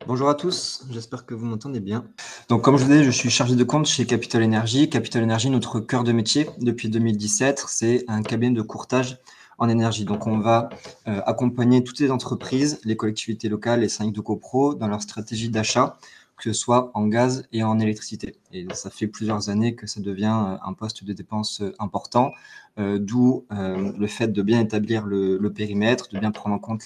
Bonjour à tous, j'espère que vous m'entendez bien. Donc, comme je vous disais, je suis chargé de compte chez Capital Energy. Capital Energy, notre cœur de métier depuis 2017, c'est un cabinet de courtage en énergie. Donc, on va accompagner toutes les entreprises, les collectivités locales, les syndics de copro dans leur stratégie d'achat, que ce soit en gaz et en électricité. Et ça fait plusieurs années que ça devient un poste de dépense important, d'où le fait de bien établir le périmètre, de bien prendre en compte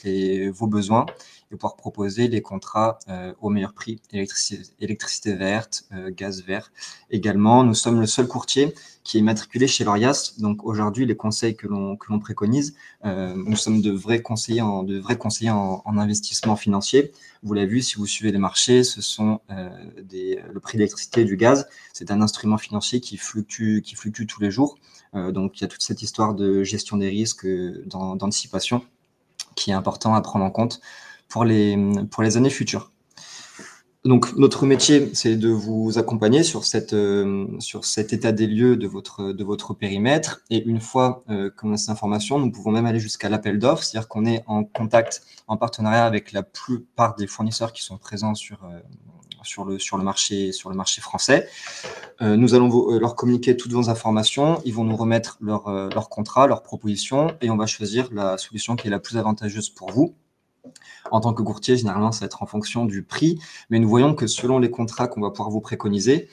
vos besoins et pouvoir proposer les contrats au meilleur prix, électricité verte, gaz vert. Également, nous sommes le seul courtier qui est matriculé chez l'Orias. Donc aujourd'hui, les conseils que l'on préconise, nous sommes de vrais conseillers en investissement financier. Vous l'avez vu, si vous suivez les marchés, ce sont le prix de l'électricité et du gaz. C'est un instrument financier qui fluctue tous les jours. Donc il y a toute cette histoire de gestion des risques, d'anticipation, qui est important à prendre en compte pour les années futures. Donc, notre métier, c'est de vous accompagner sur cet état des lieux de votre périmètre. Et une fois qu'on a ces informations, nous pouvons même aller jusqu'à l'appel d'offres, c'est-à-dire qu'on est en contact, en partenariat avec la plupart des fournisseurs qui sont présents sur le marché français. Nous allons leur communiquer toutes vos informations. Ils vont nous remettre leur contrat, leurs propositions, et on va choisir la solution qui est la plus avantageuse pour vous. En tant que courtier, généralement, ça va être en fonction du prix, mais nous voyons que selon les contrats qu'on va pouvoir vous préconiser,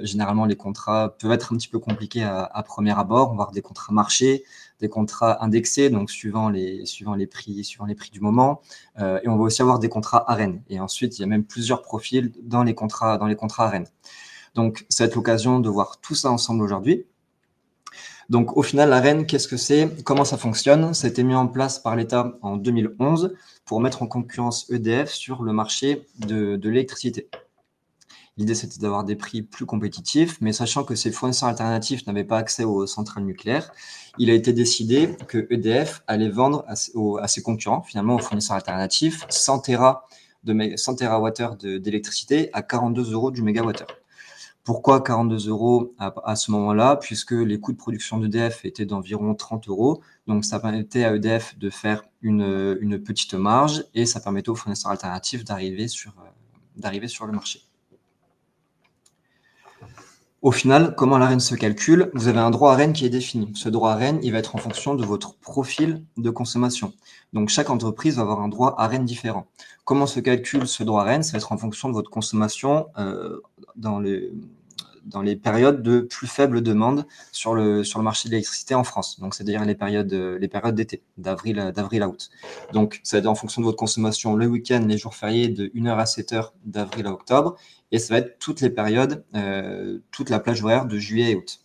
généralement, les contrats peuvent être un petit peu compliqués à premier abord. On va avoir des contrats marchés, des contrats indexés, donc suivant les prix du moment. Et on va aussi avoir des contrats AREN. Et ensuite, il y a même plusieurs profils dans les contrats AREN. Donc, ça va être l'occasion de voir tout ça ensemble aujourd'hui. Donc, au final, l'AREN, qu'est-ce que c'est? Comment ça fonctionne? Ça a été mis en place par l'État en 2011 pour mettre en concurrence EDF sur le marché de l'électricité. L'idée, c'était d'avoir des prix plus compétitifs, mais sachant que ces fournisseurs alternatifs n'avaient pas accès aux centrales nucléaires, il a été décidé que EDF allait vendre à ses concurrents, finalement aux fournisseurs alternatifs, 100 TWh d'électricité à 42 € du mégawattheure. Pourquoi 42 € à ce moment-là? Puisque les coûts de production d'EDF étaient d'environ 30 €. Donc, ça permettait à EDF de faire une petite marge et ça permettait aux fournisseurs alternatifs d'arriver sur le marché. Au final, comment l'AREN se calcule? Vous avez un droit AREN qui est défini. Ce droit AREN, il va être en fonction de votre profil de consommation. Donc, chaque entreprise va avoir un droit AREN différent. Comment se calcule ce droit AREN? Ça va être en fonction de votre consommation dans les périodes de plus faible demande sur le marché de l'électricité en France. Donc, c'est-à-dire les périodes d'été, d'avril à août. Donc, ça va être en fonction de votre consommation le week-end, les jours fériés de 1h à 7h d'avril à octobre. Et ça va être toutes les périodes, toute la plage horaire de juillet et août.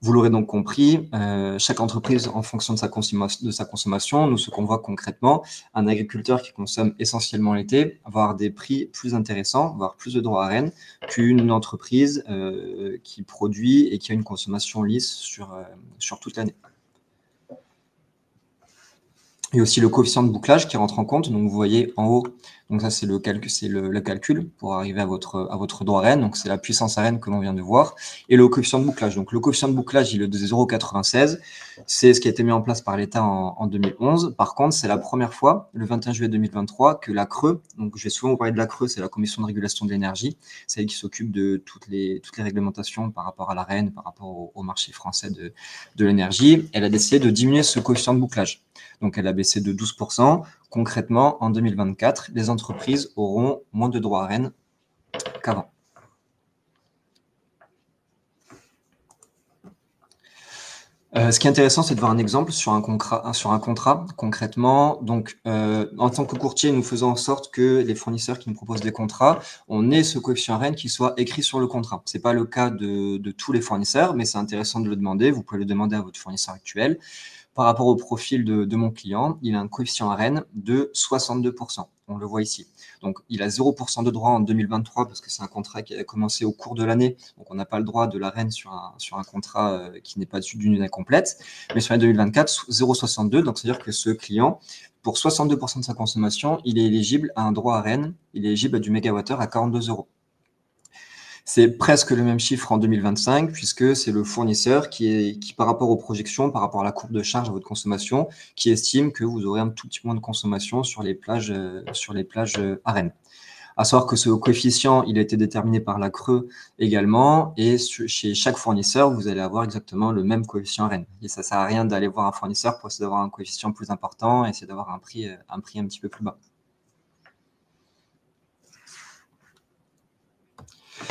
Vous l'aurez donc compris, chaque entreprise, en fonction de sa consommation, nous, ce qu'on voit concrètement, un agriculteur qui consomme essentiellement l'été va avoir des prix plus intéressants, va avoir plus de droits AREN qu'une entreprise qui produit et qui a une consommation lisse sur toute l'année. Il y a aussi le coefficient de bouclage qui rentre en compte. Donc, vous voyez en haut, donc ça, c'est le calcul pour arriver à votre droit AREN. Donc, c'est la puissance AREN que l'on vient de voir. Et le coefficient de bouclage. Donc, le coefficient de bouclage, il est de 0,96. C'est ce qui a été mis en place par l'État en 2011. Par contre, c'est la première fois, le 21 juillet 2023, que la CRE, donc je vais souvent vous parler de la CRE, c'est la Commission de régulation de l'énergie. C'est elle qui s'occupe de toutes les réglementations par rapport à l'AREN, par rapport au marché français de l'énergie. Elle a décidé de diminuer ce coefficient de bouclage. Donc, elle a baissé de 12%. Concrètement, en 2024, les entreprises auront moins de droits AREN qu'avant. Ce qui est intéressant, c'est de voir un exemple sur un contrat concrètement. Donc, en tant que courtier, nous faisons en sorte que les fournisseurs qui nous proposent des contrats, on ait ce coefficient AREN qui soit écrit sur le contrat. Ce n'est pas le cas de tous les fournisseurs, mais c'est intéressant de le demander. Vous pouvez le demander à votre fournisseur actuel. Par rapport au profil de mon client, il a un coefficient AREN de 62%. On le voit ici. Donc, il a 0% de droit en 2023 parce que c'est un contrat qui a commencé au cours de l'année. Donc, on n'a pas le droit de l'AREN sur un contrat qui n'est pas d'une année complète. Mais sur l'année 2024, 0,62. Donc, c'est-à-dire que ce client, pour 62% de sa consommation, il est éligible à un droit AREN. Il est éligible à du mégawattheure à 42 €. C'est presque le même chiffre en 2025, puisque c'est le fournisseur qui, par rapport aux projections, par rapport à la courbe de charge à votre consommation, qui estime que vous aurez un tout petit peu moins de consommation sur les plages à Rennes. À savoir que ce coefficient, il a été déterminé par la Creux également, et chez chaque fournisseur, vous allez avoir exactement le même coefficient à Rennes. Et ça ne sert à rien d'aller voir un fournisseur pour essayer d'avoir un coefficient plus important et essayer d'avoir un prix un petit peu plus bas.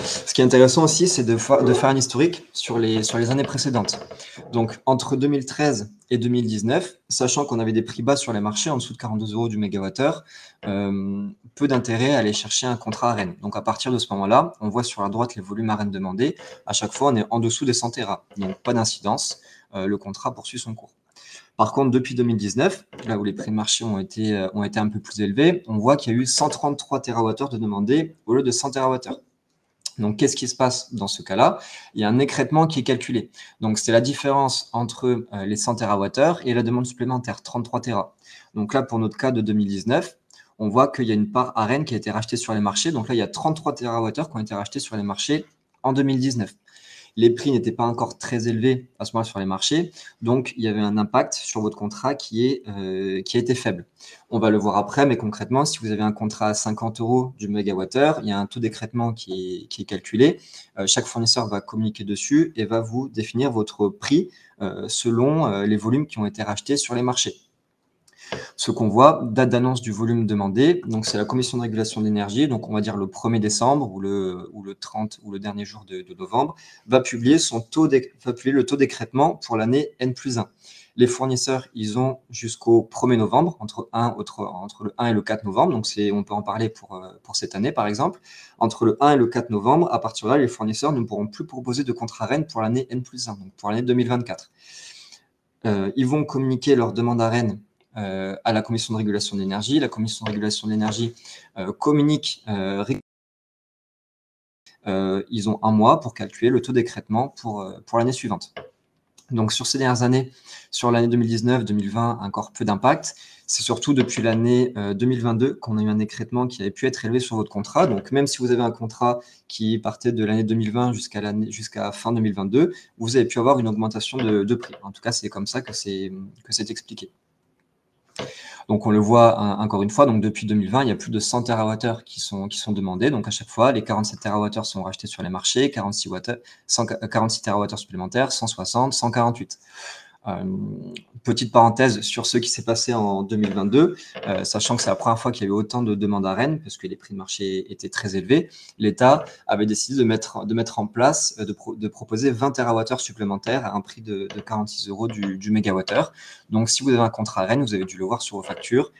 Ce qui est intéressant aussi, c'est de faire un historique sur les années précédentes. Donc, entre 2013 et 2019, sachant qu'on avait des prix bas sur les marchés, en dessous de 42 € du mégawattheure, peu d'intérêt à aller chercher un contrat à Rennes. Donc, à partir de ce moment-là, on voit sur la droite les volumes à Rennes demandés. À chaque fois, on est en dessous des 100 Tera. Donc, pas d'incidence. Le contrat poursuit son cours. Par contre, depuis 2019, là où les prix de marché ont été un peu plus élevés, on voit qu'il y a eu 133 TWh de demandés au lieu de 100 TWh. Donc, qu'est-ce qui se passe dans ce cas-là? Il y a un écrêtement qui est calculé. Donc, c'est la différence entre les 100 TWh et la demande supplémentaire, 33 Tera. Donc là, pour notre cas de 2019, on voit qu'il y a une part à Rennes qui a été rachetée sur les marchés. Donc là, il y a 33 TWh qui ont été rachetés sur les marchés en 2019. Les prix n'étaient pas encore très élevés à ce moment-là sur les marchés, donc il y avait un impact sur votre contrat qui a été faible. On va le voir après, mais concrètement, si vous avez un contrat à 50 € du mégawattheure, il y a un taux d'écrêtement qui est calculé. Chaque fournisseur va communiquer dessus et va vous définir votre prix selon les volumes qui ont été rachetés sur les marchés. Ce qu'on voit, date d'annonce du volume demandé, donc c'est la Commission de régulation de l'énergie, donc on va dire le 1er décembre ou le 30 ou le dernier jour de novembre, va publier le taux d'écrêtement pour l'année N+1. Les fournisseurs, ils ont jusqu'au 1er novembre, entre le 1 et le 4 novembre, donc on peut en parler pour cette année par exemple. Entre le 1 et le 4 novembre, à partir de là, les fournisseurs ne pourront plus proposer de contrat Rennes pour l'année N+1, donc pour l'année 2024. Ils vont communiquer leur demande à Rennes à la Commission de régulation de l'énergie. La Commission de régulation de l'énergie communique. Ils ont un mois pour calculer le taux d'écrêtement pour l'année suivante. Donc, sur ces dernières années, sur l'année 2019, 2020, encore peu d'impact. C'est surtout depuis l'année 2022 qu'on a eu un écrêtement qui avait pu être élevé sur votre contrat. Donc, même si vous avez un contrat qui partait de l'année 2020 jusqu'à fin 2022, vous avez pu avoir une augmentation de prix. En tout cas, c'est comme ça que c'est expliqué. Donc, on le voit encore une fois, donc depuis 2020, il y a plus de 100 TWh qui sont demandés. Donc, à chaque fois, les 47 TWh sont rachetés sur les marchés, 46 TWh supplémentaires, 160, 148. Petite parenthèse sur ce qui s'est passé en 2022, sachant que c'est la première fois qu'il y a eu autant de demandes à Rennes, parce que les prix de marché étaient très élevés, l'État avait décidé de mettre en place, de proposer 20 TWh supplémentaires à un prix de 46 € du mégawattheure. Donc, si vous avez un contrat à Rennes, vous avez dû le voir sur vos factures,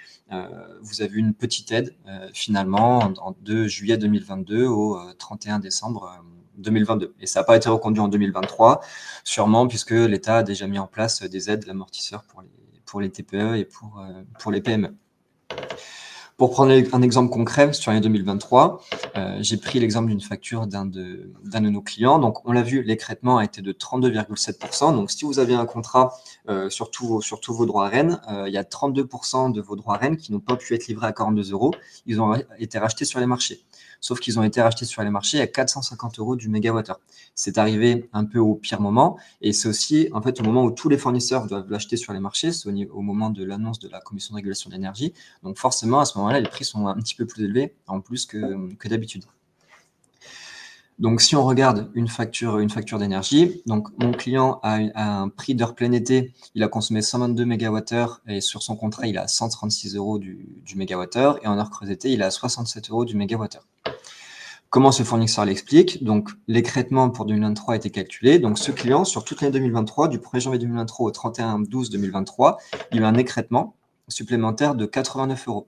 vous avez une petite aide finalement de juillet 2022 au 31 décembre 2022. Et ça n'a pas été reconduit en 2023, sûrement puisque l'État a déjà mis en place des aides, l'amortisseur pour les TPE et pour les PME. Pour prendre un exemple concret sur l'année 2023, j'ai pris l'exemple d'une facture d'un de nos clients. Donc, on l'a vu, l'écrêtement a été de 32,7%. Donc, si vous avez un contrat sur tous vos droits à Rennes, il y a 32% de vos droits à Rennes qui n'ont pas pu être livrés à 42 €. Ils ont été rachetés sur les marchés. Sauf qu'ils ont été rachetés sur les marchés à 450 € du mégawattheure. C'est arrivé un peu au pire moment. Et c'est aussi, en fait, au moment où tous les fournisseurs doivent l'acheter sur les marchés, c'est au moment de l'annonce de la Commission de régulation de l'énergie. Donc, forcément, à ce moment-là, les prix sont un petit peu plus élevés, en plus que d'habitude. Donc, si on regarde une facture d'énergie, donc mon client a un prix d'heure plein été, il a consommé 122 mégawattheures et sur son contrat, il a 136 € du mégawattheure et en heure creuse été, il a 67 € du mégawattheure. Comment ce fournisseur l'explique? Donc, l'écrêtement pour 2023 a été calculé. Donc, ce client, sur toute l'année 2023, du 1er janvier 2023 au 31/12/2023, il a eu un écrêtement supplémentaire de 89 €.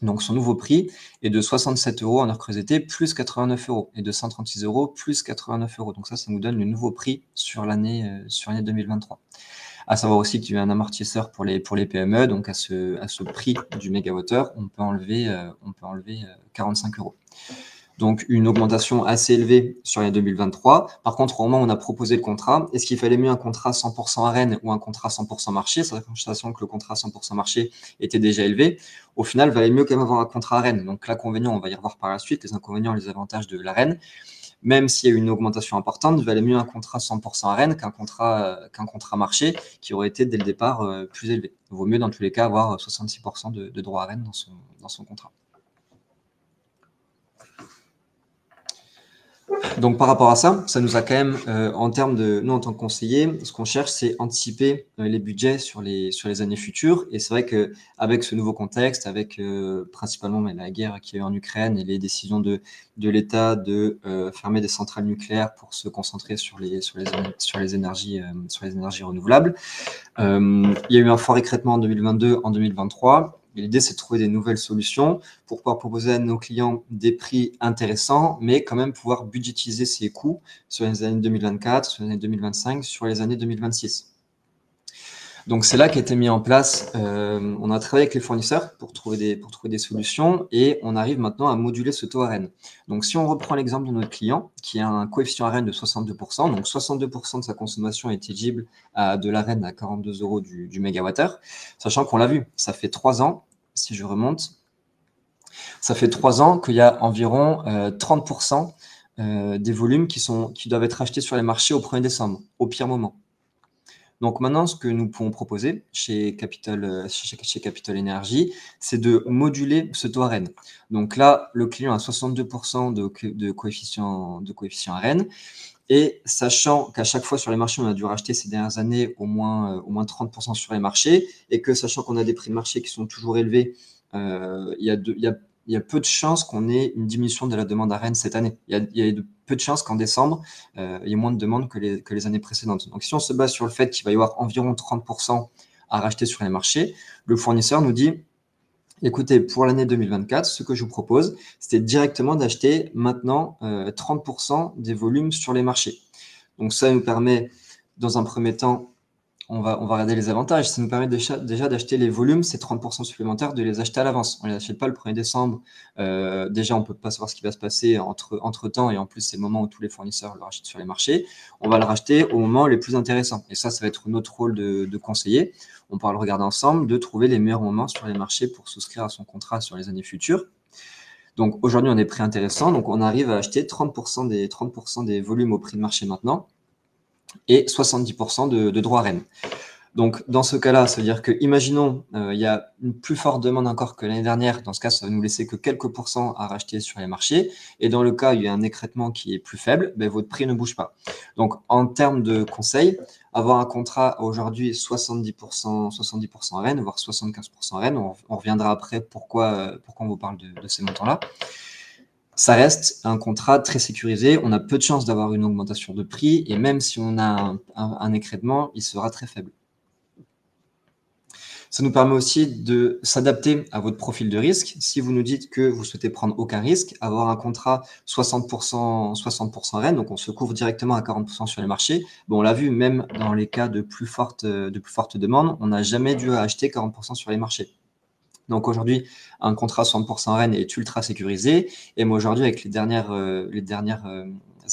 Donc, son nouveau prix est de 67 € en heure creuse été, plus 89 € et de 136 € plus 89 €. Donc, ça nous donne le nouveau prix sur l'année 2023. À savoir aussi qu'il y a eu un amortisseur pour les PME. Donc, à ce prix du mégawattheure, on peut enlever 45 €. Donc, une augmentation assez élevée sur l'année 2023. Par contre, au moment où on a proposé le contrat, est-ce qu'il fallait mieux un contrat 100% à Rennes ou un contrat 100% marché? Sachant que le contrat 100% marché était déjà élevé. Au final, il valait mieux quand même avoir un contrat à Rennes. Donc, l'inconvénient, on va y revoir par la suite, les inconvénients, les avantages de la Rennes. même s'il y a eu une augmentation importante, il valait mieux un contrat 100% arène qu'un contrat marché qui aurait été dès le départ plus élevé. Il vaut mieux dans tous les cas avoir 66% de droit arène dans son contrat. Donc, par rapport à ça, ça nous a quand même, en termes de nous, en tant que conseillers, ce qu'on cherche, c'est anticiper les budgets sur les années futures. Et c'est vrai qu'avec ce nouveau contexte, avec principalement la guerre qui est en Ukraine et les décisions de l'État de fermer des centrales nucléaires pour se concentrer sur les énergies renouvelables, il y a eu un fort écrêtement en 2022, en 2023. L'idée, c'est de trouver des nouvelles solutions pour pouvoir proposer à nos clients des prix intéressants, mais quand même pouvoir budgétiser ces coûts sur les années 2024, sur les années 2025, sur les années 2026. Donc, c'est là qu'a été mis en place, on a travaillé avec les fournisseurs pour trouver des solutions et on arrive maintenant à moduler ce taux AREN. Donc, si on reprend l'exemple de notre client qui a un coefficient AREN de 62%, donc 62% de sa consommation est éligible à de l'AREN à 42 € du mégawattheure, sachant qu'on l'a vu, ça fait 3 ans, si je remonte, ça fait 3 ans qu'il y a environ 30% des volumes qui doivent être achetés sur les marchés au 1er décembre, au pire moment. Donc maintenant, ce que nous pouvons proposer chez Capital Energy, c'est de moduler ce taux AREN. Donc là, le client a 62% de coefficient AREN. Et sachant qu'à chaque fois sur les marchés, on a dû racheter ces dernières années au moins 30% sur les marchés, et que sachant qu'on a des prix de marché qui sont toujours élevés, il y a peu de chances qu'on ait une diminution de la demande AREN cette année. Il y a peu de chances qu'en décembre, il y ait moins de demandes que les années précédentes. Donc, si on se base sur le fait qu'il va y avoir environ 30% à racheter sur les marchés, le fournisseur nous dit, écoutez, pour l'année 2024, ce que je vous propose, c'était directement d'acheter maintenant 30% des volumes sur les marchés. Donc, ça nous permet, dans un premier temps, on va regarder les avantages. Ça nous permet déjà d'acheter les volumes, ces 30% supplémentaires, de les acheter à l'avance. On ne les achète pas le 1er décembre. Déjà, on ne peut pas savoir ce qui va se passer entre-temps. Et en plus, c'est le moment où tous les fournisseurs le rachètent sur les marchés. On va le racheter au moment les plus intéressants. Et ça va être notre rôle de conseiller. On pourra le regarder ensemble, de trouver les meilleurs moments sur les marchés pour souscrire à son contrat sur les années futures. Donc, aujourd'hui, on est prix intéressant. Donc, on arrive à acheter 30% des volumes au prix de marché maintenant, et 70% de droit AREN. Donc, dans ce cas-là, ça veut dire que, imaginons, il y a une plus forte demande encore que l'année dernière. Dans ce cas, ça va nous laisser que quelques pourcents à racheter sur les marchés. Et dans le cas où il y a un écrêtement qui est plus faible, votre prix ne bouge pas. Donc, en termes de conseil, avoir un contrat aujourd'hui 70% AREN, voire 75% AREN, on reviendra après pourquoi on vous parle de ces montants-là. Ça reste un contrat très sécurisé. On a peu de chances d'avoir une augmentation de prix et même si on a un écrêtement, il sera très faible. Ça nous permet aussi de s'adapter à votre profil de risque. Si vous nous dites que vous souhaitez prendre aucun risque, avoir un contrat 60% AREN, donc on se couvre directement à 40% sur les marchés. Bon, on l'a vu, même dans les cas de plus forte demande, on n'a jamais dû acheter 40% sur les marchés. Donc aujourd'hui, un contrat 100% AREN est ultra sécurisé. Et moi aujourd'hui, avec les dernières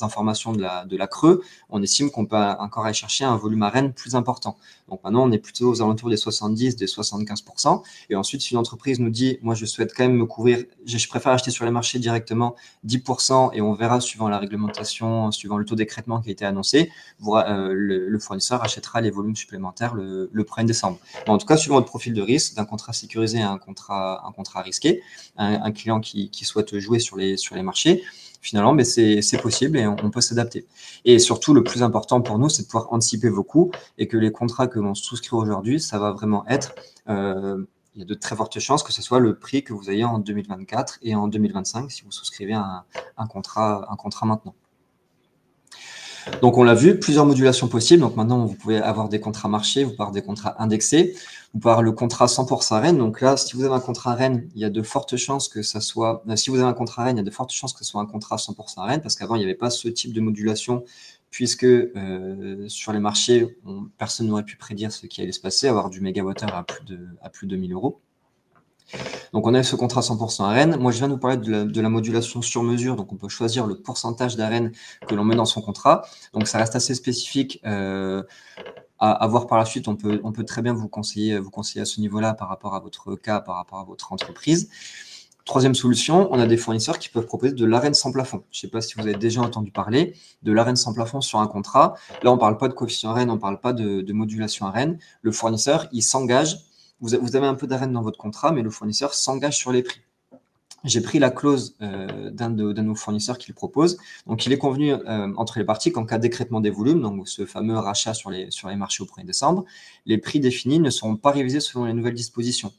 informations de la Creux, on estime qu'on peut encore aller chercher un volume AREN plus important. Donc maintenant, on est plutôt aux alentours des 70, des 75%. Et ensuite, si une entreprise nous dit, moi je souhaite quand même me couvrir, je préfère acheter sur les marchés directement 10%, et on verra suivant la réglementation, suivant le taux d'écrêtement qui a été annoncé, le fournisseur achètera les volumes supplémentaires le 1er décembre. Mais en tout cas, suivant votre profil de risque, d'un contrat sécurisé à un contrat risqué, un client qui souhaite jouer sur les marchés, finalement, c'est possible et on peut s'adapter. Et surtout, le plus important pour nous, c'est de pouvoir anticiper vos coûts et que les contrats que l'on souscrit aujourd'hui, ça va vraiment être, il y a de très fortes chances que ce soit le prix que vous ayez en 2024 et en 2025 si vous souscrivez un contrat maintenant. Donc, on l'a vu, plusieurs modulations possibles. Donc, maintenant, vous pouvez avoir des contrats marchés, vous pouvez avoir des contrats indexés, vous pouvez avoir le contrat 100% AREN. Donc là, si vous avez un contrat AREN, il y a de fortes chances que ça soit... Si vous avez un contrat AREN, il y a de fortes chances que ce soit un contrat 100% AREN, parce qu'avant, il n'y avait pas ce type de modulation, puisque sur les marchés, personne n'aurait pu prédire ce qui allait se passer, avoir du mégawattheure à plus de 1000 €. Donc, on a ce contrat 100% AREN. Moi, je viens de vous parler de la modulation sur mesure. Donc, on peut choisir le pourcentage d'AREN que l'on met dans son contrat. Donc, ça reste assez spécifique à voir par la suite. On peut très bien vous conseiller à ce niveau-là par rapport à votre cas, par rapport à votre entreprise. Troisième solution, on a des fournisseurs qui peuvent proposer de l'arène sans plafond. Je ne sais pas si vous avez déjà entendu parler de l'arène sans plafond sur un contrat. Là, on ne parle pas de coefficient arène, on ne parle pas de modulation arène. Le fournisseur, il s'engage. Vous avez un peu d'arène dans votre contrat, mais le fournisseur s'engage sur les prix. J'ai pris la clause d'un de nos fournisseurs qui le propose. Donc, il est convenu entre les parties qu'en cas d'écrêtement des volumes, donc ce fameux rachat sur les marchés au 1er décembre, les prix définis ne seront pas révisés selon les nouvelles dispositions.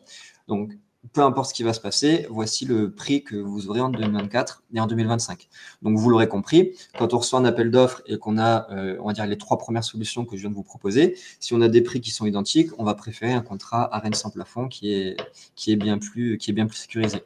Donc, peu importe ce qui va se passer, voici le prix que vous aurez en 2024 et en 2025. Donc, vous l'aurez compris, quand on reçoit un appel d'offres et qu'on a, on va dire, les 3 premières solutions que je viens de vous proposer, si on a des prix qui sont identiques, on va préférer un contrat arène sans plafond qui est bien plus sécurisé.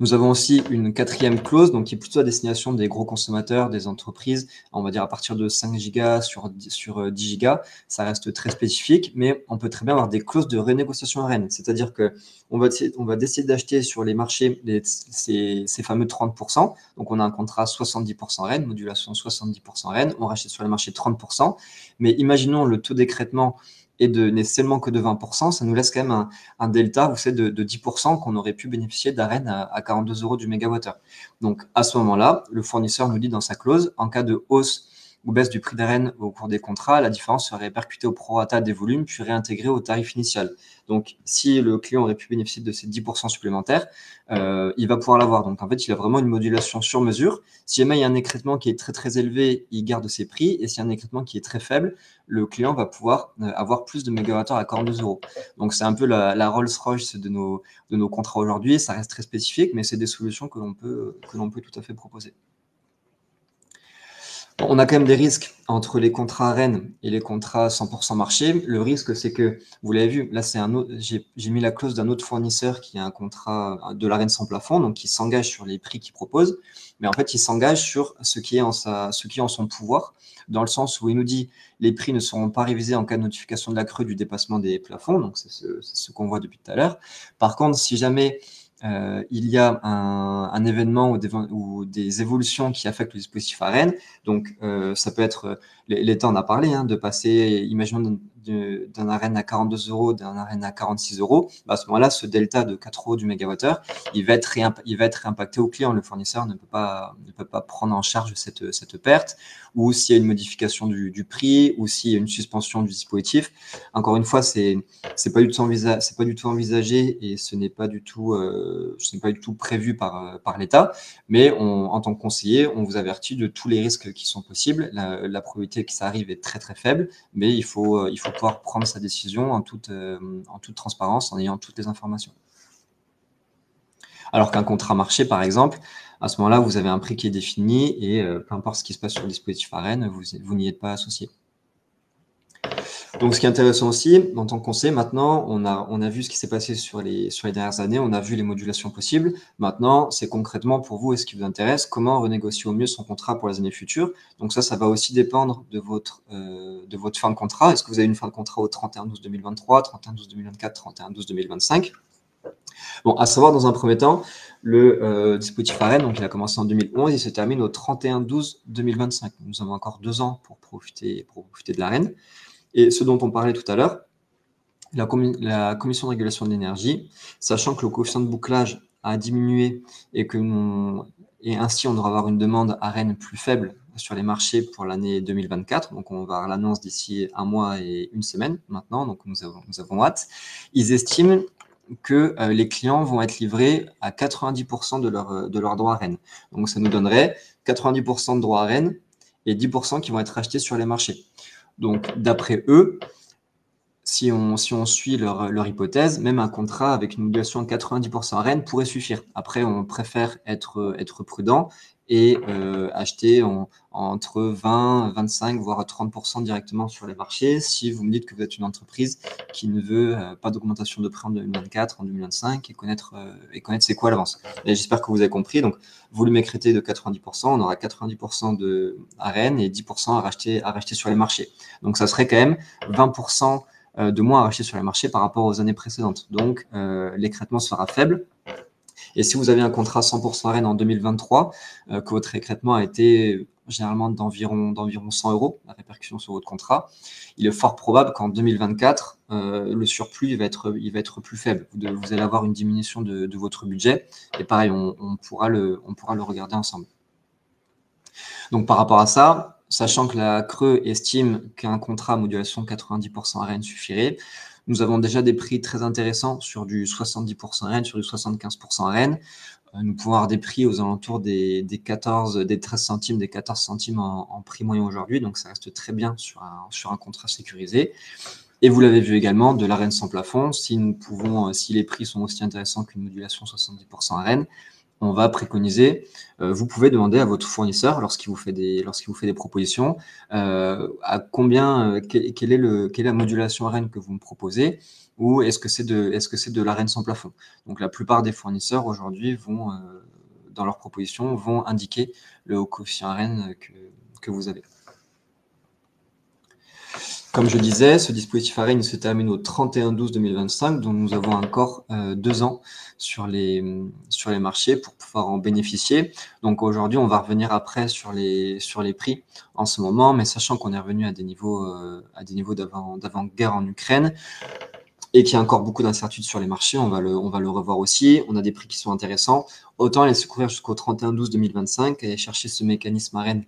Nous avons aussi une 4e clause, donc qui est plutôt à destination des gros consommateurs, des entreprises, on va dire à partir de 5 gigas sur 10 gigas. Ça reste très spécifique, mais on peut très bien avoir des clauses de renégociation arène. C'est-à-dire qu'on va décider d'acheter sur les marchés ces fameux 30%. Donc, on a un contrat 70% arène, modulation 70% arène. On rachète sur les marchés 30%. Mais imaginons le taux d'écrêtement n'est seulement que de 20%, ça nous laisse quand même un delta, vous savez, de 10% qu'on aurait pu bénéficier d'arène à 42 € du mégawattheure. Donc, à ce moment-là, le fournisseur nous dit dans sa clause, en cas de hausse ou baisse du prix d'arène au cours des contrats, la différence serait répercutée au prorata des volumes, puis réintégrée au tarif initial. Donc, si le client aurait pu bénéficier de ces 10% supplémentaires, il va pouvoir l'avoir. Donc, en fait, il a vraiment une modulation sur mesure. Si jamais il y a un écrêtement qui est très, très élevé, il garde ses prix. Et s'il y a un écrêtement qui est très faible, le client va pouvoir avoir plus de mégawattheures à 42 €. Donc, c'est un peu la Rolls-Royce de nos contrats aujourd'hui. Ça reste très spécifique, mais c'est des solutions que l'on peut tout à fait proposer. On a quand même des risques entre les contrats arène et les contrats 100% marché. Le risque, c'est que, vous l'avez vu, là, j'ai mis la clause d'un autre fournisseur qui a un contrat de l'arène sans plafond, donc qui s'engage sur les prix qu'il propose. Mais en fait, il s'engage sur ce qui est en son pouvoir, dans le sens où il nous dit les prix ne seront pas révisés en cas de notification de la crue du dépassement des plafonds. Donc, c'est ce qu'on voit depuis tout à l'heure. Par contre, si jamais il y a un événement ou des évolutions qui affectent le dispositif arène. Donc, ça peut être, l'État en a parlé, de passer, imaginons d'un arène à 42 €, d'un arène à 46 €. À ce moment-là, ce delta de 4 € du mégawattheure, il va être réimpacté au client. Le fournisseur ne peut pas prendre en charge cette perte, ou s'il y a une modification du prix, ou s'il y a une suspension du dispositif. Encore une fois, c'est pas du tout envisagé et ce n'est pas du tout prévu par l'État, mais en tant que conseiller, on vous avertit de tous les risques qui sont possibles. La probabilité que ça arrive est très très faible, mais il faut pouvoir prendre sa décision en toute transparence, en ayant toutes les informations. Alors qu'un contrat marché, par exemple, à ce moment-là, vous avez un prix qui est défini et peu importe ce qui se passe sur le dispositif arène, vous n'y êtes pas associé. Donc, ce qui est intéressant aussi, en tant que conseiller, maintenant, on a vu ce qui s'est passé sur les dernières années, on a vu les modulations possibles. Maintenant, c'est concrètement pour vous et ce qui vous intéresse, comment renégocier au mieux son contrat pour les années futures. Donc ça va aussi dépendre de votre fin de contrat. Est-ce que vous avez une fin de contrat au 31/12/2023, 31/12/2024, 31/12/2025 ? Bon, à savoir, dans un premier temps, le dispositif arène, donc il a commencé en 2011, il se termine au 31/12/2025. Nous avons encore 2 ans pour profiter de l'arène. Et ce dont on parlait tout à l'heure, la Commission de régulation de l'énergie, sachant que le coefficient de bouclage a diminué et ainsi on devra avoir une demande arène plus faible sur les marchés pour l'année 2024. Donc, on va avoir l'annonce d'ici 1 mois et 1 semaine maintenant, donc nous avons hâte. Ils estiment que les clients vont être livrés à 90% de leur droit arène. Donc, ça nous donnerait 90% de droit arène et 10% qui vont être achetés sur les marchés. Donc, d'après eux, si on suit leur hypothèse, même un contrat avec une modulation de 90% arène pourrait suffire. Après, on préfère être prudent et acheter entre 20, 25, voire 30% directement sur les marchés. Si vous me dites que vous êtes une entreprise qui ne veut pas d'augmentation de prix en 2024, en 2025 et connaître c'est quoi l'avance. Et j'espère que vous avez compris. Donc, volume écrété de 90%, on aura 90% de arène et 10% à racheter sur les marchés. Donc, ça serait quand même 20% de moins à racheter sur les marchés par rapport aux années précédentes. Donc, l'écrêtement sera faible. Et si vous avez un contrat 100% arène en 2023, que votre écrêtement a été généralement d'environ 100 €, la répercussion sur votre contrat. Il est fort probable qu'en 2024, le surplus il va être plus faible. Vous allez avoir une diminution de votre budget. Et pareil, on pourra le regarder ensemble. Donc, par rapport à ça, sachant que la Creux estime qu'un contrat à modulation 90% ARENH suffirait, nous avons déjà des prix très intéressants sur du 70% ARENH, sur du 75% ARENH. Nous pouvons avoir des prix aux alentours des 13 centimes, des 14 centimes en prix moyen aujourd'hui. Donc, ça reste très bien sur un contrat sécurisé. Et vous l'avez vu également, de l'ARENH sans plafond, si les prix sont aussi intéressants qu'une modulation 70% ARENH, on va préconiser, vous pouvez demander à votre fournisseur, lorsqu'il vous fait des propositions, à combien, quelle est la modulation ARENH que vous me proposez, ou est-ce que c'est de l'ARENH sans plafond. Donc la plupart des fournisseurs aujourd'hui vont, dans leurs propositions, vont indiquer le haut coefficient ARENH que vous avez. Comme je disais, ce dispositif ARENH se termine au 31/12/2025, donc nous avons encore 2 ans sur les marchés pour pouvoir en bénéficier. Donc aujourd'hui, on va revenir après sur les prix en ce moment, mais sachant qu'on est revenu à des niveaux d'avant-guerre en Ukraine et qu'il y a encore beaucoup d'incertitudes sur les marchés, on va le revoir aussi. On a des prix qui sont intéressants. Autant aller se couvrir jusqu'au 31/12/2025 et chercher ce mécanisme ARENH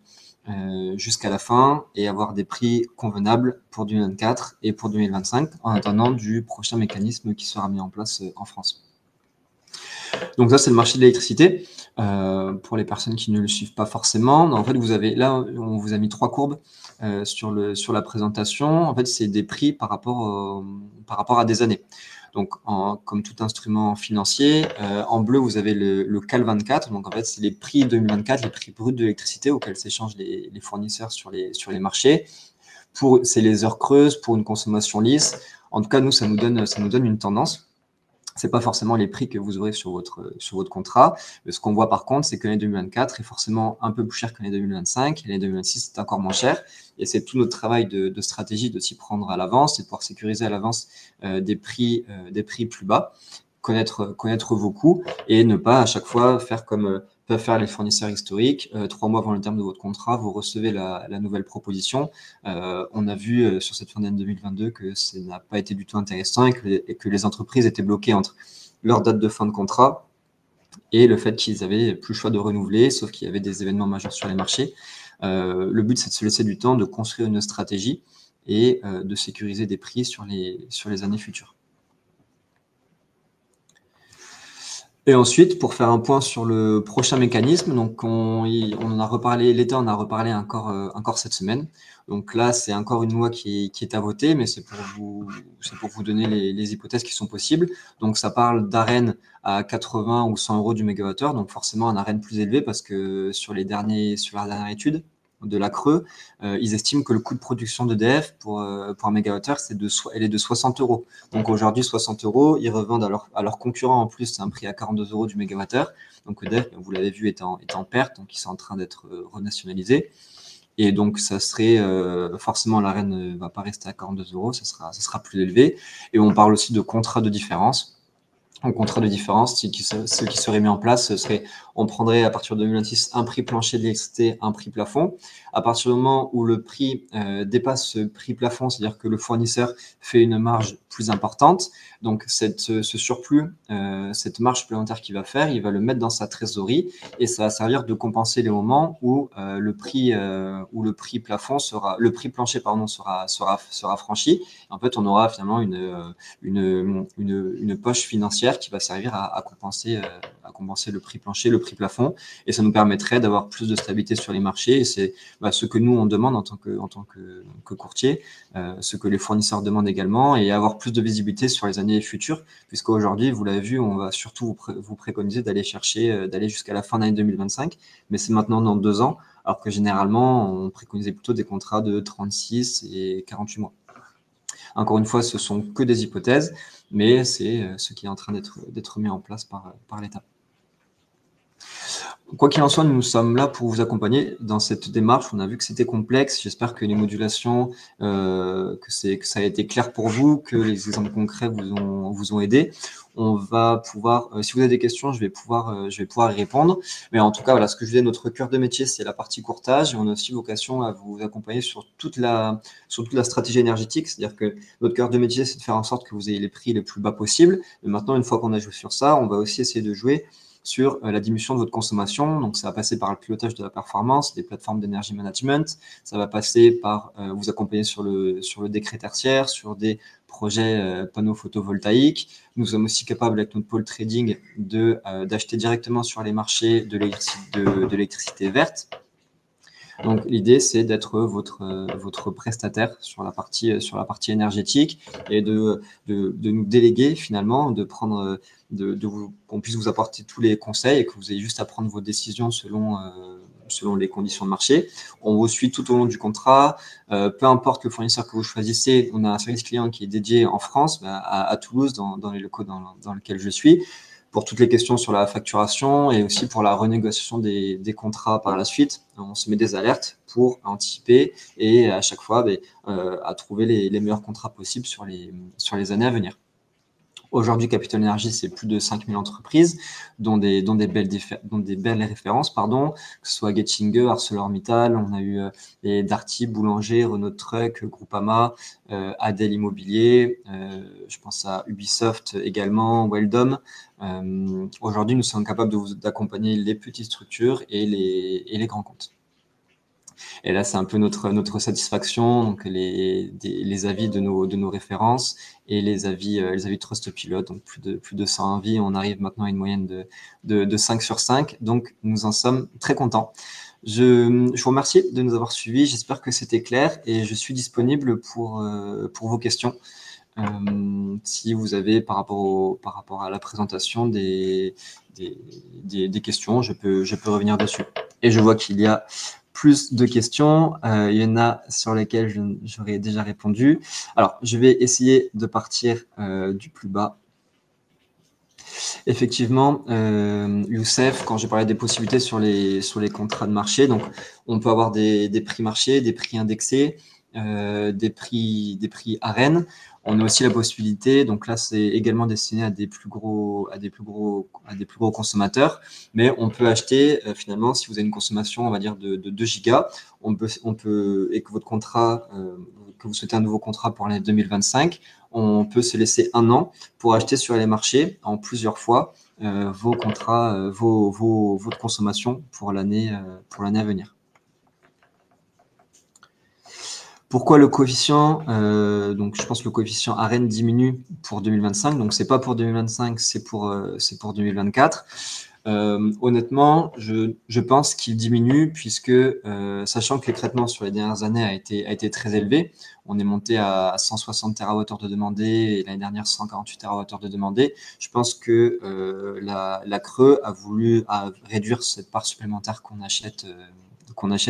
jusqu'à la fin et avoir des prix convenables pour 2024 et pour 2025 en attendant du prochain mécanisme qui sera mis en place en France. Donc ça, c'est le marché de l'électricité. Pour les personnes qui ne le suivent pas forcément, en fait, on vous a mis 3 courbes sur la présentation. En fait, c'est des prix par rapport à des années. Donc, comme tout instrument financier, en bleu, vous avez le CAL 24. Donc, en fait, c'est les prix 2024, les prix bruts de l'électricité auxquels s'échangent les fournisseurs sur les marchés. C'est les heures creuses pour une consommation lisse. En tout cas, nous, ça nous donne une tendance. Ce n'est pas forcément les prix que vous aurez sur votre contrat. Mais ce qu'on voit par contre, c'est que l'année 2024 est forcément un peu plus cher que l'année 2025. L'année 2026 c'est encore moins cher. Et c'est tout notre travail de stratégie de s'y prendre à l'avance et de pouvoir sécuriser à l'avance des prix plus bas, connaître vos coûts et ne pas à chaque fois faire comme peuvent faire les fournisseurs historiques. 3 mois avant le terme de votre contrat, vous recevez la nouvelle proposition. On a vu sur cette fin d'année 2022 que ça n'a pas été du tout intéressant et que les entreprises étaient bloquées entre leur date de fin de contrat et le fait qu'ils avaient plus le choix de renouveler, sauf qu'il y avait des événements majeurs sur les marchés. Le but, c'est de se laisser du temps, de construire une stratégie et de sécuriser des prix sur les années futures. Et ensuite, pour faire un point sur le prochain mécanisme, donc on en a reparlé, l'État en a reparlé encore cette semaine. Donc là, c'est encore une loi qui est à voter, mais c'est pour vous donner les hypothèses qui sont possibles. Donc ça parle d'ARENH à 80 ou 100 € du mégawattheure, donc forcément un ARENH plus élevé parce que sur la dernière étude de la Creux, ils estiment que le coût de production d'EDF pour un mégawattheure, elle est de 60 €. Donc aujourd'hui, 60 €, ils revendent à leurs concurrents en plus, c'est un prix à 42 € du mégawattheure. Donc EDF, vous l'avez vu, est en perte, donc ils sont en train d'être renationalisés. Et donc, ça serait forcément l'ARENH ne va pas rester à 42 €, ça sera plus élevé. Et on parle aussi de contrat de différence. En contrat de différence, ce qui serait mis en place, ce serait, on prendrait à partir de 2026 un prix plancher de l'électricité, un prix plafond. À partir du moment où le prix dépasse ce prix plafond, c'est-à-dire que le fournisseur fait une marge plus importante, donc ce surplus, cette marge supplémentaire qu'il va faire, il va le mettre dans sa trésorerie et ça va servir de compenser les moments où le prix plancher sera franchi. En fait, on aura finalement une poche financière qui va servir à compenser le prix plancher, le prix plafond, et ça nous permettrait d'avoir plus de stabilité sur les marchés. Et c'est ce que nous on demande en tant que courtier, ce que les fournisseurs demandent également, et avoir plus de visibilité sur les années futures, puisqu'aujourd'hui, vous l'avez vu, on va surtout vous préconiser d'aller jusqu'à la fin de l'année 2025, mais c'est maintenant dans 2 ans, alors que généralement on préconisait plutôt des contrats de 36 et 48 mois. Encore une fois, ce sont que des hypothèses, mais c'est ce qui est en train d'être mis en place par l'État. Quoi qu'il en soit, nous sommes là pour vous accompagner dans cette démarche. On a vu que c'était complexe. J'espère que les modulations, que ça a été clair pour vous, que les exemples concrets vous ont aidé. On va pouvoir, si vous avez des questions, je vais pouvoir y répondre. Mais en tout cas, voilà, ce que je disais, notre cœur de métier, c'est la partie courtage. Et on a aussi vocation à vous accompagner sur toute la stratégie énergétique. C'est-à-dire que notre cœur de métier, c'est de faire en sorte que vous ayez les prix les plus bas possibles. Mais maintenant, une fois qu'on a joué sur ça, on va aussi essayer de jouer sur la diminution de votre consommation. Donc, ça va passer par le pilotage de la performance, des plateformes d'énergie management. Ça va passer par vous accompagner sur le décret tertiaire, sur des projets panneaux photovoltaïques. Nous sommes aussi capables, avec notre pôle trading, d'acheter directement sur les marchés de l'électricité verte. Donc, l'idée, c'est d'être votre prestataire sur la partie énergétique et de nous déléguer finalement, qu'on puisse vous apporter tous les conseils et que vous ayez juste à prendre vos décisions selon les conditions de marché. On vous suit tout au long du contrat. Peu importe le fournisseur que vous choisissez, on a un service client qui est dédié en France, à Toulouse, dans les locaux dans lesquels je suis, pour toutes les questions sur la facturation et aussi pour la renégociation des contrats par la suite. On se met des alertes pour anticiper et à chaque fois à trouver les meilleurs contrats possibles sur les années à venir. Aujourd'hui, Capital Energy, c'est plus de 5000 entreprises, dont des belles références, que ce soit Getinge, ArcelorMittal, on a eu les Darty, Boulanger, Renault Truck, Groupama, Adel Immobilier, je pense à Ubisoft également, Weldom. Aujourd'hui, nous sommes capables d'accompagner les petites structures et les grands comptes. Et là, c'est un peu notre satisfaction, donc les avis de nos références et les avis Trustpilot, donc plus de 100 avis. On arrive maintenant à une moyenne de 5 sur 5, donc nous en sommes très contents. Je vous remercie de nous avoir suivis, j'espère que c'était clair et je suis disponible pour vos questions. Si vous avez par rapport à la présentation des questions, je peux revenir dessus. Et je vois qu'il y a plus de questions. Il y en a sur lesquelles j'aurais déjà répondu. Alors, je vais essayer de partir du plus bas. Effectivement, Youssef, quand j'ai parlé des possibilités sur les contrats de marché, donc on peut avoir des prix marché, des prix indexés, des prix arènes. On a aussi la possibilité, donc là c'est également destiné à des plus gros consommateurs, mais on peut acheter finalement si vous avez une consommation on va dire de 2 gigas, on peut et que votre contrat que vous souhaitez un nouveau contrat pour l'année 2025, on peut se laisser 1 an pour acheter sur les marchés en plusieurs fois vos contrats, votre consommation pour l'année à venir. Pourquoi le coefficient donc, je pense que le coefficient AREN diminue pour 2025. Donc, ce n'est pas pour 2025, c'est pour 2024. Honnêtement, je pense qu'il diminue puisque, sachant que l'écrêtement sur les dernières années a été très élevé, on est monté à 160 TWh de demandés et l'année dernière 148 TWh de demandés. Je pense que la Creux a voulu réduire cette part supplémentaire qu'on achète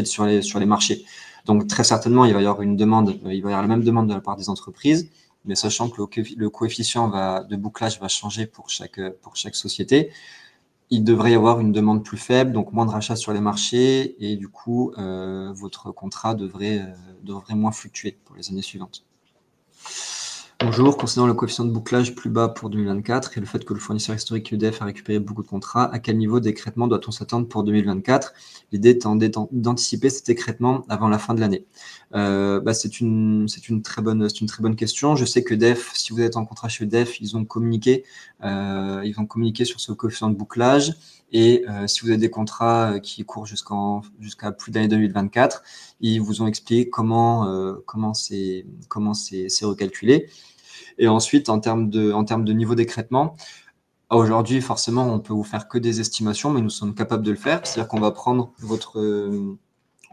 sur les marchés. Donc, très certainement, il va y avoir une demande, il va y avoir la même demande de la part des entreprises, mais sachant que le coefficient de bouclage va changer pour chaque société, il devrait y avoir une demande plus faible, donc moins de rachats sur les marchés, et du coup, votre contrat devrait moins fluctuer pour les années suivantes. Bonjour, considérant le coefficient de bouclage plus bas pour 2024 et le fait que le fournisseur historique EDF a récupéré beaucoup de contrats, à quel niveau d'écrêtement doit-on s'attendre pour 2024? L'idée étant d'anticiper cet écrêtement avant la fin de l'année. C'est une très bonne question. Je sais que EDF, si vous êtes en contrat chez EDF, ils ont communiqué sur ce coefficient de bouclage. Et si vous avez des contrats qui courent jusqu'à plus d'année 2024, ils vous ont expliqué comment c'est recalculé. Et ensuite, en termes de niveau d'écrêtement, aujourd'hui, forcément, on peut vous faire que des estimations, mais nous sommes capables de le faire. C'est-à-dire qu'on va prendre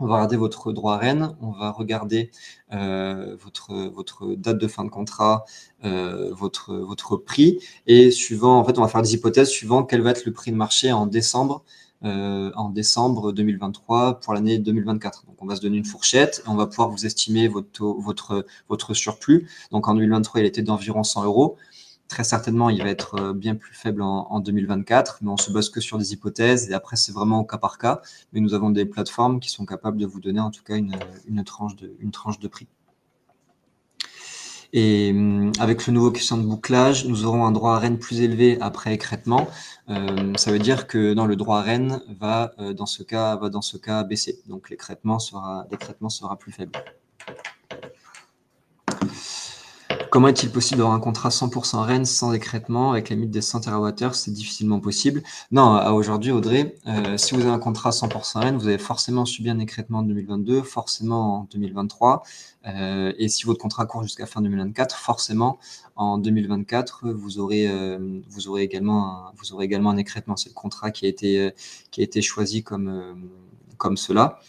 on va regarder votre droit AREN, on va regarder votre date de fin de contrat, votre prix, et suivant, en fait, on va faire des hypothèses suivant quel va être le prix de marché en décembre 2023 pour l'année 2024. Donc, on va se donner une fourchette et on va pouvoir vous estimer votre surplus. Donc, en 2023, il était d'environ 100 €. très certainement, il va être bien plus faible en 2024, mais on se base que sur des hypothèses et après, c'est vraiment au cas par cas. Mais nous avons des plateformes qui sont capables de vous donner en tout cas une tranche de prix. Et avec le nouveau coefficient de bouclage, nous aurons un droit à Rennes plus élevé après écrêtement. Ça veut dire que le droit à Rennes va dans ce cas baisser. Donc l'écrêtement sera plus faible. Comment est-il possible d'avoir un contrat 100% Rennes sans écrêtement avec la limite des 100 TWh? C'est difficilement possible. Non, à aujourd'hui, Audrey, si vous avez un contrat 100% Rennes, vous avez forcément subi un écrêtement en 2022, forcément en 2023. Et si votre contrat court jusqu'à fin 2024, forcément en 2024, vous aurez également un écrêtement. C'est le contrat qui a été choisi comme cela.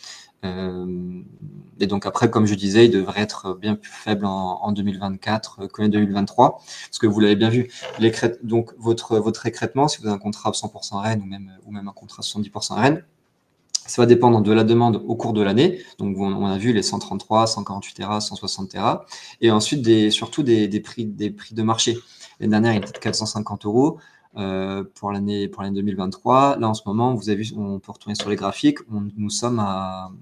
Et donc après, comme je disais, il devrait être bien plus faible en 2024 qu'en 2023, parce que vous l'avez bien vu. Donc votre écrêtement, si vous avez un contrat à 100% Rennes ou même un contrat à 70% Rennes, ça va dépendre de la demande au cours de l'année. Donc on a vu les 133, 148 Tera, 160 Tera, et ensuite surtout des prix de marché. L'année dernière, il était de 450 €. Pour l'année 2023. Là, en ce moment, vous avez vu, on peut retourner sur les graphiques, nous sommes à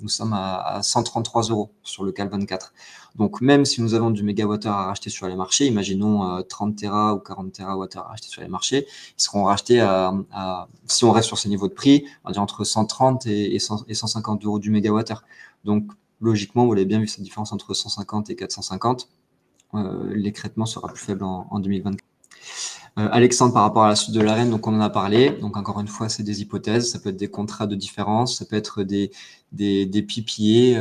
133 € sur le CAL 24. Donc, même si nous avons du mégawattheure à racheter sur les marchés, imaginons 30 Tera ou 40 TWh à racheter sur les marchés, ils seront rachetés si on reste sur ces niveaux de prix, on va dire entre 130 et 150 € du mégawattheure. Donc, logiquement, vous l'avez bien vu, cette différence entre 150 et 450, l'écrêtement sera plus faible en 2024. Alexandre, par rapport à la suite de l'arène, donc on en a parlé. Donc encore une fois, c'est des hypothèses. Ça peut être des contrats de différence, ça peut être des PPA,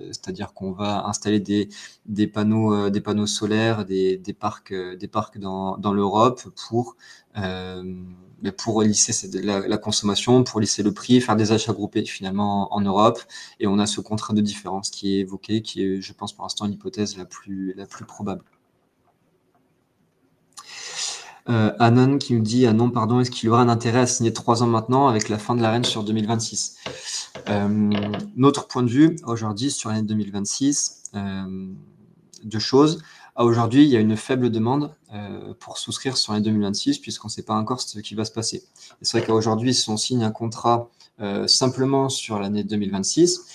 c'est-à-dire qu'on va installer des panneaux solaires, des parcs dans l'Europe pour lisser la consommation, pour lisser le prix, faire des achats groupés finalement en Europe. Et on a ce contrat de différence qui est évoqué, qui est, je pense, pour l'instant l'hypothèse la plus probable. Anon qui nous dit « Ah non, pardon, est-ce qu'il y aura un intérêt à signer 3 ans maintenant avec la fin de l'arène sur 2026 ?» Notre point de vue, aujourd'hui, sur l'année 2026, deux choses. Aujourd'hui, il y a une faible demande pour souscrire sur l'année 2026 puisqu'on ne sait pas encore ce qui va se passer. C'est vrai qu'aujourd'hui, si on signe un contrat simplement sur l'année 2026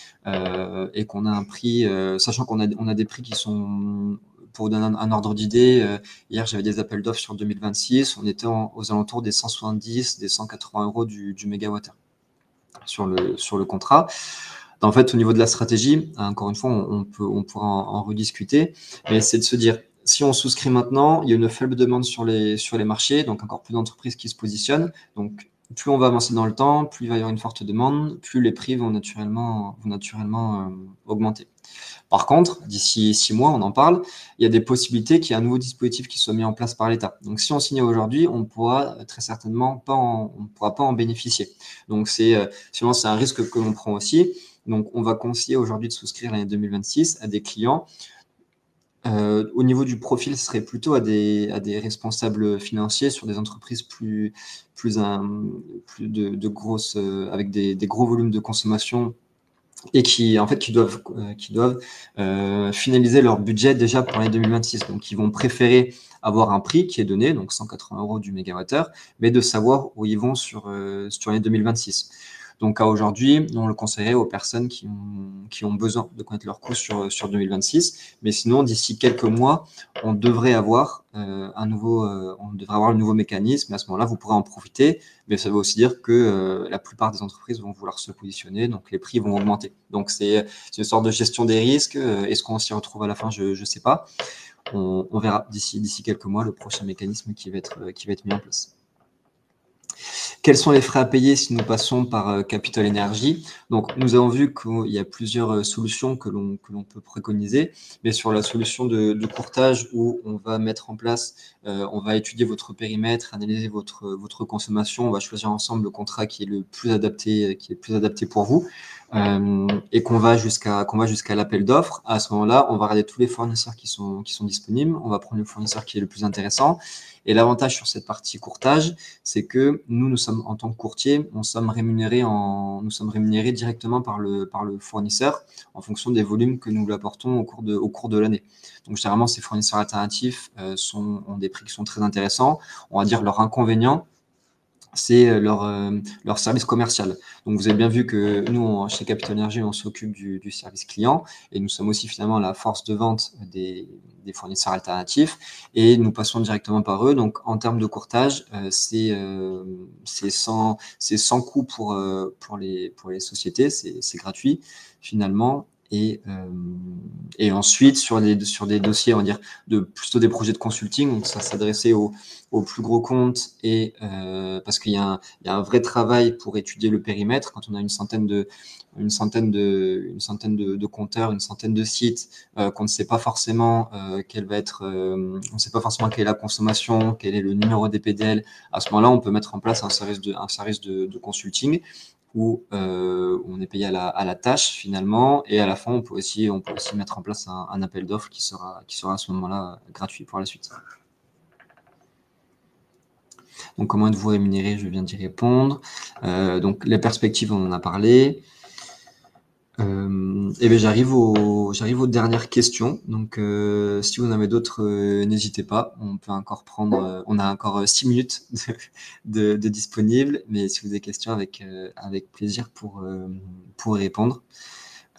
et qu'on a un prix, sachant qu'on a des prix qui sont... Pour vous donner un ordre d'idée, hier, j'avais des appels d'offres sur 2026. On était aux alentours des 170, des 180 € du mégawattheure sur le contrat. En fait, au niveau de la stratégie, encore une fois, on pourra en rediscuter, mais c'est de se dire, si on souscrit maintenant, il y a une faible demande sur les marchés, donc encore plus d'entreprises qui se positionnent. Donc, plus on va avancer dans le temps, plus il va y avoir une forte demande, plus les prix vont naturellement augmenter. Par contre, d'ici 6 mois, on en parle, il y a des possibilités qu'il y ait un nouveau dispositif qui soit mis en place par l'État. Donc, si on signe aujourd'hui, on pourra très certainement pourra pas en bénéficier. Donc, c'est un risque que l'on prend aussi. Donc, on va conseiller aujourd'hui de souscrire l'année 2026 à des clients. Au niveau du profil, ce serait plutôt à des responsables financiers sur des entreprises de grosses, avec des gros volumes de consommation et qui doivent finaliser leur budget déjà pour l'année 2026. Donc, ils vont préférer avoir un prix qui est donné, donc 180 € du mégawattheure, mais de savoir où ils vont sur l'année 2026. Donc, à aujourd'hui, on le conseillerait aux personnes qui ont besoin de connaître leurs coûts sur 2026. Mais sinon, d'ici quelques mois, on devrait avoir un nouveau mécanisme. Et à ce moment-là, vous pourrez en profiter. Mais ça veut aussi dire que la plupart des entreprises vont vouloir se positionner. Donc, les prix vont augmenter. Donc, c'est une sorte de gestion des risques. Est-ce qu'on s'y retrouve à la fin? Je ne sais pas. On verra d'ici quelques mois le prochain mécanisme qui va être mis en place. Quels sont les frais à payer si nous passons par Capital Energy? Donc, nous avons vu qu'il y a plusieurs solutions que l'on peut préconiser, mais sur la solution de courtage où on va mettre en place, on va étudier votre périmètre, analyser votre consommation, on va choisir ensemble le contrat qui est le plus adapté, pour vous, et qu'on va jusqu'à l'appel d'offres. À ce moment-là, on va regarder tous les fournisseurs qui sont disponibles, on va prendre le fournisseur qui est le plus intéressant. Et l'avantage sur cette partie courtage, c'est que nous sommes sommes en tant que courtier, nous sommes rémunérés directement par le fournisseur en fonction des volumes que nous lui apportons au cours de l'année. Donc, généralement, ces fournisseurs alternatifs ont des prix qui sont très intéressants. On va dire leur inconvénient, c'est leur service commercial. Donc, vous avez bien vu que nous, chez Capital Énergie, on s'occupe du service client et nous sommes aussi finalement la force de vente des fournisseurs alternatifs et nous passons directement par eux. Donc, en termes de courtage, c'est sans coût pour les sociétés, c'est gratuit finalement. Et ensuite, sur des dossiers, on va dire, plutôt des projets de consulting, donc ça s'adressait aux plus gros comptes et parce qu'il y a un vrai travail pour étudier le périmètre. Quand on a une centaine de compteurs, une centaine de sites, qu'on ne sait pas forcément quelle est la consommation, quel est le numéro des PDL. À ce moment-là, on peut mettre en place un service de consulting où on est payé à la tâche finalement, et à la fin on peut aussi mettre en place un appel d'offres qui sera à ce moment-là gratuit pour la suite. Donc comment êtes-vous rémunéré? Je viens d'y répondre. Donc les perspectives, on en a parlé. Et bien j'arrive aux dernières questions. Donc si vous en avez d'autres, n'hésitez pas. On peut encore prendre. On a encore 6 minutes de disponibles, mais si vous avez des questions, avec plaisir pour y répondre.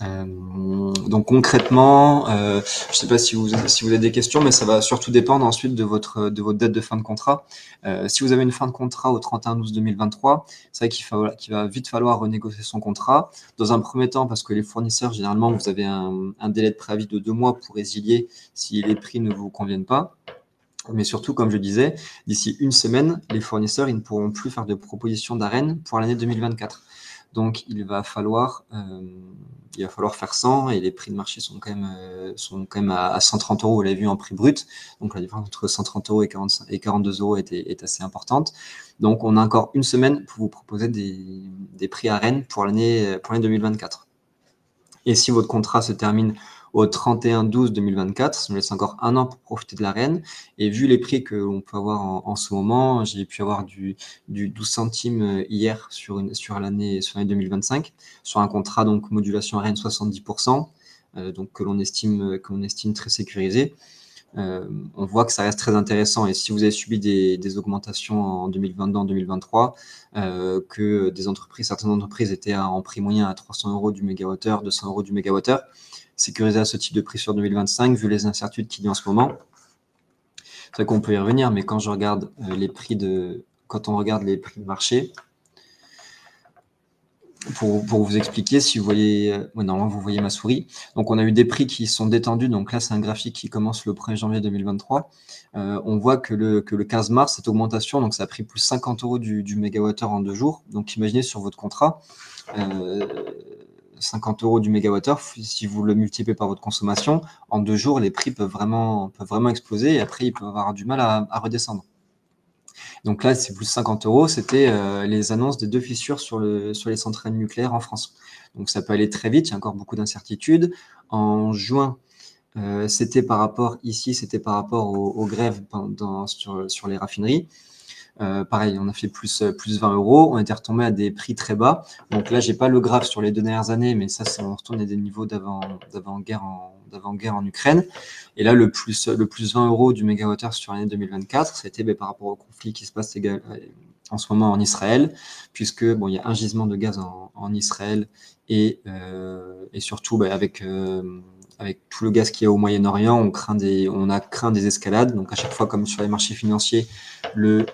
Donc concrètement, je ne sais pas si vous avez des questions, mais ça va surtout dépendre ensuite de votre date de fin de contrat. Si vous avez une fin de contrat au 31/12/2023, c'est vrai qu'il va vite falloir renégocier son contrat. Dans un premier temps, parce que les fournisseurs, généralement, vous avez un délai de préavis de 2 mois pour résilier si les prix ne vous conviennent pas. Mais surtout, comme je disais, d'ici une semaine, les fournisseurs ils ne pourront plus faire de propositions d'AREN pour l'année 2024. Donc, il va falloir faire 100, et les prix de marché sont quand même à 130 €, vous l'avez vu, en prix brut. Donc, la différence entre 130 € et 42 € est assez importante. Donc, on a encore une semaine pour vous proposer des prix AREN pour l'année 2024. Et si votre contrat se termine au 31/12/2024, ça nous laisse encore un an pour profiter de l'AREN. Et vu les prix que l'on peut avoir en ce moment, j'ai pu avoir du 12 centimes hier sur l'année 2025, sur un contrat donc modulation AREN 70%, donc que l'on estime très sécurisé. On voit que ça reste très intéressant. Et si vous avez subi des augmentations en 2022, en 2023, que certaines entreprises étaient en prix moyen à 300 € du mégawattheure, 200 € du mégawattheure, sécurisé à ce type de prix sur 2025, vu les incertitudes qu'il y a en ce moment. C'est vrai qu'on peut y revenir, mais quand on regarde les prix de marché, pour vous expliquer, si vous voyez, normalement vous voyez ma souris. Donc on a eu des prix qui sont détendus. Donc là, c'est un graphique qui commence le 1er janvier 2023. On voit que le 15 mars, cette augmentation, donc ça a pris plus 50 € du mégawattheure en 2 jours. Donc imaginez sur votre contrat, 50 € du mégawattheure, si vous le multipliez par votre consommation, en 2 jours, les prix peuvent vraiment exploser, et après, ils peuvent avoir du mal à redescendre. Donc là, c'est plus 50 €, c'était les annonces des 2 fissures sur les centrales nucléaires en France. Donc ça peut aller très vite, il y a encore beaucoup d'incertitudes. En juin, c'était par rapport aux grèves sur les raffineries. Pareil, on a fait plus 20 €, on était retombé à des prix très bas. Donc là, j'ai pas le graphe sur les 2 dernières années, mais ça, on retourne à des niveaux d'avant-guerre en Ukraine. Et là, le plus 20 € du mégawattheure sur l'année 2024, c'était par rapport au conflit qui se passe en ce moment en Israël, puisque il y a un gisement de gaz en Israël, et surtout avec tout le gaz qu'il y a au Moyen-Orient, on a craint des escalades. Donc à chaque fois, comme sur les marchés financiers, le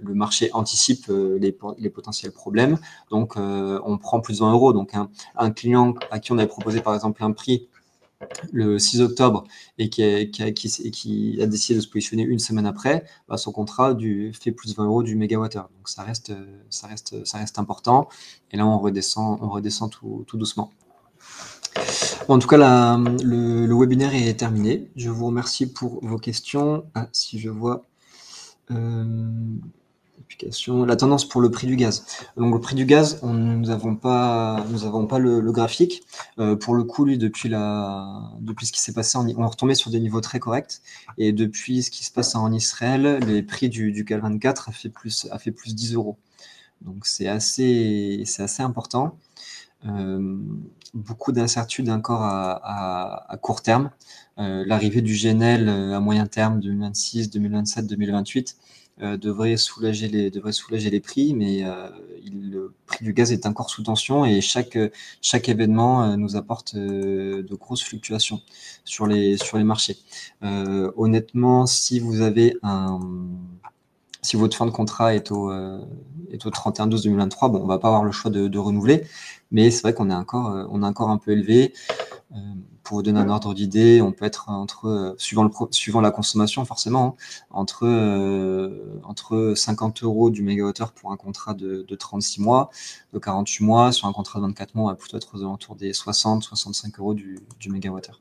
marché anticipe les potentiels problèmes. Donc on prend plus de 20 €. Donc un client à qui on avait proposé par exemple un prix le 6 octobre et qui a décidé de se positionner une semaine après, son contrat fait plus de 20 € du mégawattheure. Donc ça reste important. Et là, on redescend tout doucement. Bon, en tout cas, le webinaire est terminé. Je vous remercie pour vos questions. Si je vois... La tendance pour le prix du gaz. Donc, le prix du gaz, nous n'avons pas le graphique. Pour le coup, lui, depuis ce qui s'est passé, on est retombé sur des niveaux très corrects. Et depuis ce qui se passe en Israël, les prix du CAC 24 a fait plus 10 euros. Donc, c'est assez important. Beaucoup d'incertitudes encore à court terme. L'arrivée du GNL à moyen terme 2026, 2027, 2028 devrait soulager les prix, mais le prix du gaz est encore sous tension et chaque événement nous apporte de grosses fluctuations sur les marchés. Honnêtement, si votre fin de contrat est au 31/12/2023, bon, on va pas avoir le choix de renouveler, mais c'est vrai qu'on est encore un peu élevé. Pour vous donner un ordre d'idée, on peut être suivant la consommation forcément, entre 50 euros du mégawattheure pour un contrat de 36 mois, de 48 mois, sur un contrat de 24 mois, on va plutôt être aux alentours des 60-65 euros du mégawattheure.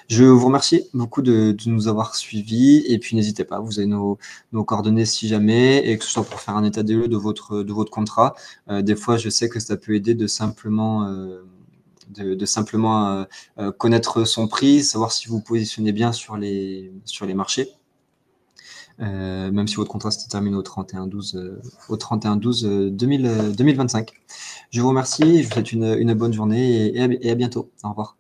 Je vous remercie beaucoup de nous avoir suivis et puis n'hésitez pas, vous avez nos coordonnées si jamais, et que ce soit pour faire un état des lieux de votre contrat. Des fois, je sais que ça peut aider de simplement connaître son prix, savoir si vous vous positionnez bien sur les marchés. Même si votre contrat se termine au 31/12/2025. Je vous remercie, je vous souhaite une bonne journée et à bientôt. Au revoir.